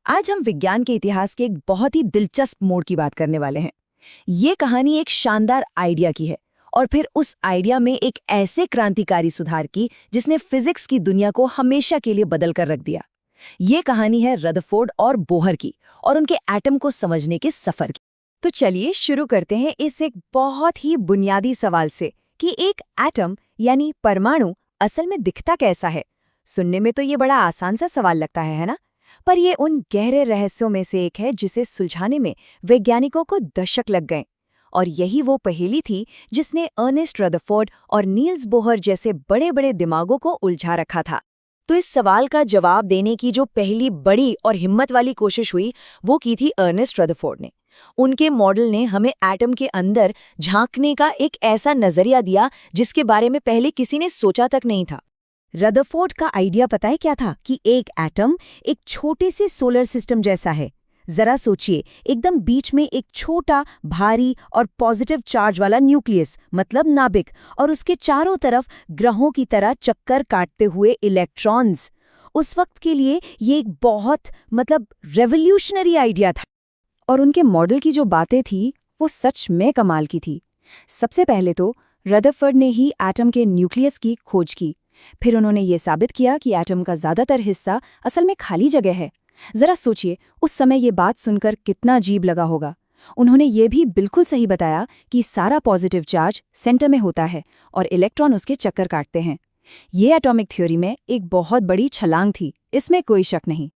आज हम विज्ञान के इतिहास के एक बहुत ही दिलचस्प मोड़ की बात करने वाले हैं। ये कहानी एक शानदार आइडिया की है और फिर उस आइडिया में एक ऐसे क्रांतिकारी सुधार की जिसने फिजिक्स की दुनिया को हमेशा के लिए बदल कर रख दिया। ये कहानी है रदरफोर्ड और बोहर की और उनके एटम को समझने के सफर की। तो चलिए शुरू करते हैं इस एक बहुत ही बुनियादी सवाल से कि एक एटम यानी परमाणु असल में दिखता कैसा है। सुनने में तो ये बड़ा आसान सा सवाल लगता है ना? पर ये उन गहरे रहस्यों में से एक है जिसे सुलझाने में वैज्ञानिकों को दशक लग गए। और यही वो पहेली थी जिसने अर्नेस्ट रदरफोर्ड और नील्स बोहर जैसे बड़े बड़े दिमागों को उलझा रखा था। तो इस सवाल का जवाब देने की जो पहली बड़ी और हिम्मत वाली कोशिश हुई वो की थी अर्नेस्ट रदरफोर्ड ने। उनके मॉडल ने हमें एटम के अंदर झांकने का एक ऐसा नजरिया दिया जिसके बारे में पहले किसी ने सोचा तक नहीं था। रदरफोर्ड का आइडिया पता है क्या था? कि एक एटम एक छोटे से सोलर सिस्टम जैसा है। जरा सोचिए, एकदम बीच में एक छोटा भारी और पॉजिटिव चार्ज वाला न्यूक्लियस मतलब नाभिक, और उसके चारों तरफ ग्रहों की तरह चक्कर काटते हुए इलेक्ट्रॉन्स। उस वक्त के लिए ये एक बहुत रेवोल्यूशनरी आइडिया था। और उनके मॉडल की जो बातें थी वो सच में कमाल की थी। सबसे पहले तो रदरफोर्ड ने ही एटम के न्यूक्लियस की खोज की। फिर उन्होंने ये साबित किया कि एटम का ज्यादातर हिस्सा असल में खाली जगह है। जरा सोचिए, उस समय ये बात सुनकर कितना अजीब लगा होगा। उन्होंने ये भी बिल्कुल सही बताया कि सारा पॉजिटिव चार्ज सेंटर में होता है और इलेक्ट्रॉन उसके चक्कर काटते हैं। ये एटॉमिक थ्योरी में एक बहुत बड़ी छलांग थी, इसमें कोई शक नहीं।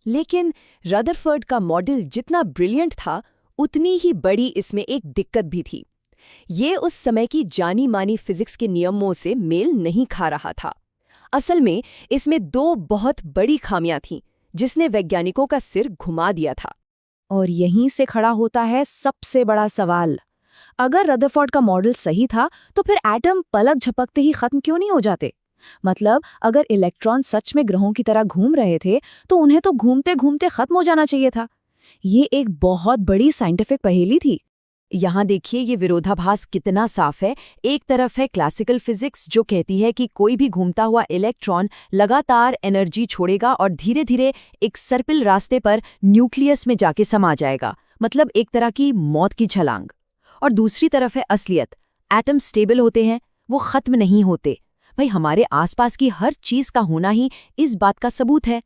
लेकिन रदरफोर्ड का मॉडल जितना ब्रिलियंट था उतनी ही बड़ी इसमें एक दिक्कत भी थी। ये उस समय की जानी मानी फिजिक्स के नियमों से मेल नहीं खा रहा था। असल में इसमें दो बहुत बड़ी खामियां थीं जिसने वैज्ञानिकों का सिर घुमा दिया था। और यहीं से खड़ा होता है सबसे बड़ा सवाल। अगर रदरफोर्ड का मॉडल सही था तो फिर एटम पलक झपकते ही खत्म क्यों नहीं हो जाते? अगर इलेक्ट्रॉन सच में ग्रहों की तरह घूम रहे थे तो उन्हें तो घूमते घूमते खत्म हो जाना चाहिए था। ये एक बहुत बड़ी साइंटिफिक पहेली थी। यहाँ देखिए ये विरोधाभास कितना साफ है। एक तरफ है क्लासिकल फिजिक्स जो कहती है कि कोई भी घूमता हुआ इलेक्ट्रॉन लगातार एनर्जी छोड़ेगा और धीरे धीरे एक सर्पिल रास्ते पर न्यूक्लियस में जाके समा जाएगा, मतलब एक तरह की मौत की छलांग। और दूसरी तरफ है असलियत। एटम स्टेबल होते हैं, वो खत्म नहीं होते। भाई, हमारे आसपास की हर चीज का होना ही इस बात का सबूत है।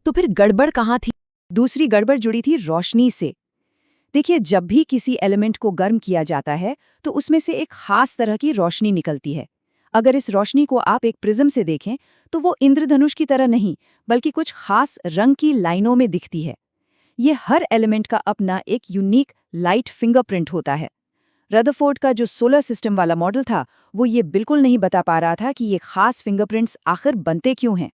तो फिर गड़बड़ कहाँ थी? दूसरी गड़बड़ जुड़ी थी रोशनी से। देखिए, जब भी किसी एलिमेंट को गर्म किया जाता है तो उसमें से एक खास तरह की रोशनी निकलती है। अगर इस रोशनी को आप एक प्रिज्म से देखें तो वो इंद्रधनुष की तरह नहीं बल्कि कुछ खास रंग की लाइनों में दिखती है। ये हर एलिमेंट का अपना एक यूनिक लाइट फिंगरप्रिंट होता है। रदरफोर्ड का जो सोलर सिस्टम वाला मॉडल था वो ये बिल्कुल नहीं बता पा रहा था कि ये खास फिंगरप्रिंट्स आखिर बनते क्यों हैं।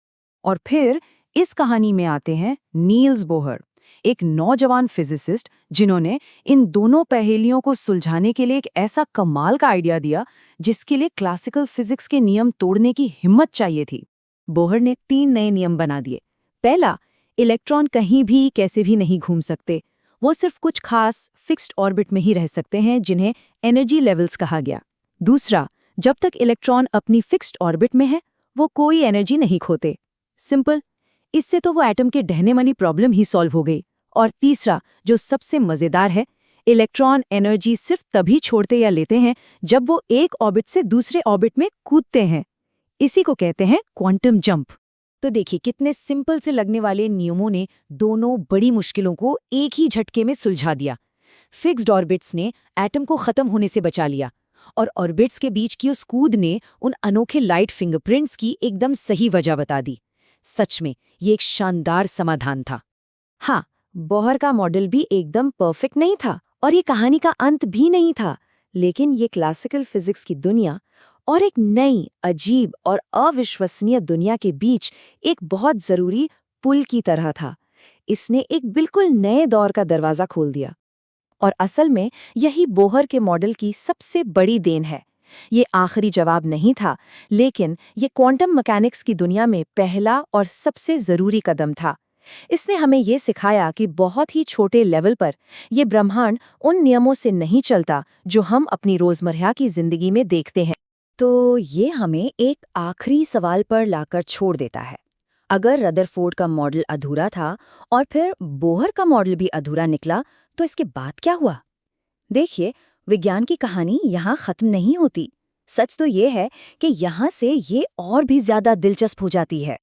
और फिर इस कहानी में आते हैं नील्स बोहर, एक नौजवान फिजिसिस्ट जिन्होंने इन दोनों पहेलियों को सुलझाने के लिए एक ऐसा कमाल का आइडिया दिया जिसके लिए क्लासिकल फिजिक्स के नियम तोड़ने की हिम्मत चाहिए थी। बोहर ने 3 नए नियम बना दिए। पहला, इलेक्ट्रॉन कहीं भी कैसे भी नहीं घूम सकते, वो सिर्फ कुछ खास फिक्स्ड ऑर्बिट में ही रह सकते हैं जिन्हें एनर्जी लेवल्स कहा गया। दूसरा, जब तक इलेक्ट्रॉन अपनी फिक्स्ड ऑर्बिट में है वो कोई एनर्जी नहीं खोते। सिंपल, इससे तो वो एटम के ढहने वाली प्रॉब्लम ही सॉल्व हो गई। और तीसरा, जो सबसे मजेदार है, इलेक्ट्रॉन एनर्जी सिर्फ तभी छोड़ते या लेते हैं जब वो एक ऑर्बिट से दूसरे ऑर्बिट में कूदते हैं। इसी को कहते हैं क्वांटम जंप। तो देखिए, कितने सिंपल से लगने वाले नियमों ने दोनों बड़ी मुश्किलों को एक ही झटके में सुलझा दिया। फिक्स्ड ऑर्बिट्स ने एटम को खत्म होने से बचा लिया और ऑर्बिट्स के बीच की उस कूद ने उन अनोखे लाइट फिंगरप्रिंट्स की एकदम सही वजह बता दी। सच में ये एक शानदार समाधान था। हाँ, बोहर का मॉडल भी एकदम परफेक्ट नहीं था और ये कहानी का अंत भी नहीं था, लेकिन ये क्लासिकल फिजिक्स की दुनिया और एक नई, अजीब और अविश्वसनीय दुनिया के बीच एक बहुत जरूरी पुल की तरह था। इसने एक बिल्कुल नए दौर का दरवाजा खोल दिया। और असल में यही बोहर के मॉडल की सबसे बड़ी देन है। ये आखिरी जवाब नहीं था, लेकिन ये क्वांटम मैकेनिक्स की दुनिया में पहला और सबसे जरूरी कदम था। इसने हमें ये सिखाया कि बहुत ही छोटे लेवल पर ये ब्रह्मांड उन नियमों से नहीं चलता जो हम अपनी रोजमर्रा की जिंदगी में देखते हैं। तो ये हमें एक आखिरी सवाल पर लाकर छोड़ देता है। अगर रदरफोर्ड का मॉडल अधूरा था और फिर बोहर का मॉडल भी अधूरा निकला, तो इसके बाद क्या हुआ? देखिए, विज्ञान की कहानी यहाँ खत्म नहीं होती। सच तो ये है कि यहाँ से ये और भी ज्यादा दिलचस्प हो जाती है।